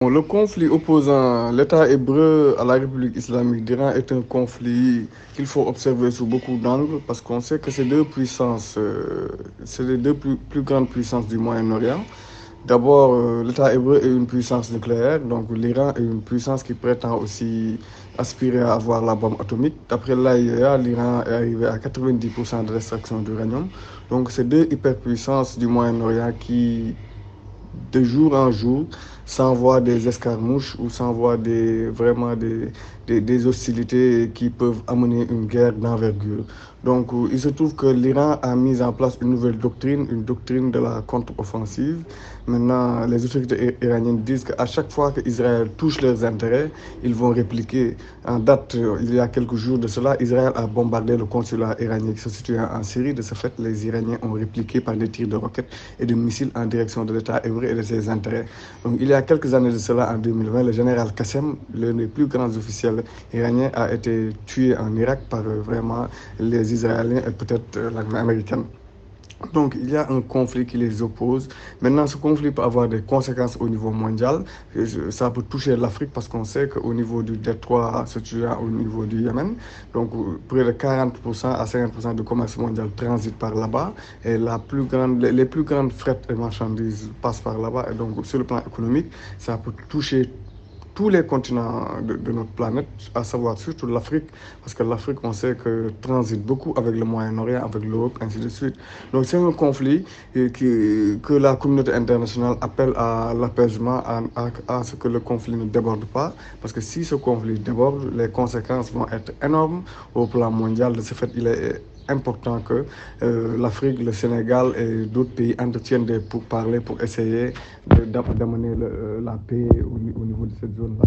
Bon, le conflit opposant l'État hébreu à la République islamique d'Iran est un conflit qu'il faut observer sous beaucoup d'angles parce qu'on sait que ces deux puissances, c'est les deux plus grandes puissances du Moyen-Orient. D'abord, l'État hébreu est une puissance nucléaire, donc l'Iran est une puissance qui prétend aussi aspirer à avoir la bombe atomique. D'après l'AIEA, l'Iran est arrivé à 90% de l'extraction d'uranium. Donc, c'est deux hyperpuissances du Moyen-Orient qui, de jour en jour, s'envoient des escarmouches ou s'envoient des hostilités qui peuvent amener une guerre d'envergure. Donc, il se trouve que l'Iran a mis en place une doctrine de la contre-offensive. Maintenant, les autorités iraniennes disent qu'à chaque fois qu'Israël touche leurs intérêts, ils vont répliquer. En date, il y a quelques jours de cela, Israël a bombardé le consulat iranien qui se situe en Syrie. De ce fait, les Iraniens ont répliqué par des tirs de roquettes et de missiles en direction de l'État hébreu et de ses intérêts. Donc, il y a quelques années de cela, en 2020, le général Qassem, l'un des plus grands officiels iraniens, a été tué en Irak par vraiment les Israéliens et peut-être l'armée américaine. Donc, il y a un conflit qui les oppose. Maintenant, ce conflit peut avoir des conséquences au niveau mondial. Ça peut toucher l'Afrique parce qu'on sait qu'au niveau du détroit situant au niveau du Yémen, donc près de 40% à 50% du commerce mondial transite par là-bas. Et les plus grandes frettes et marchandises passent par là-bas. Et donc, sur le plan économique, ça peut toucher tous les continents de notre planète, à savoir surtout l'Afrique, parce que l'Afrique, on sait que transite beaucoup avec le Moyen-Orient, avec l'Europe, ainsi de suite. Donc c'est un conflit que la communauté internationale appelle à l'apaisement, à ce que le conflit ne déborde pas, parce que si ce conflit déborde, les conséquences vont être énormes au plan mondial. De ce fait, il est important que l'Afrique, le Sénégal et d'autres pays entretiennent des pourparlers pour essayer d'amener la paix au niveau de cette zone-là.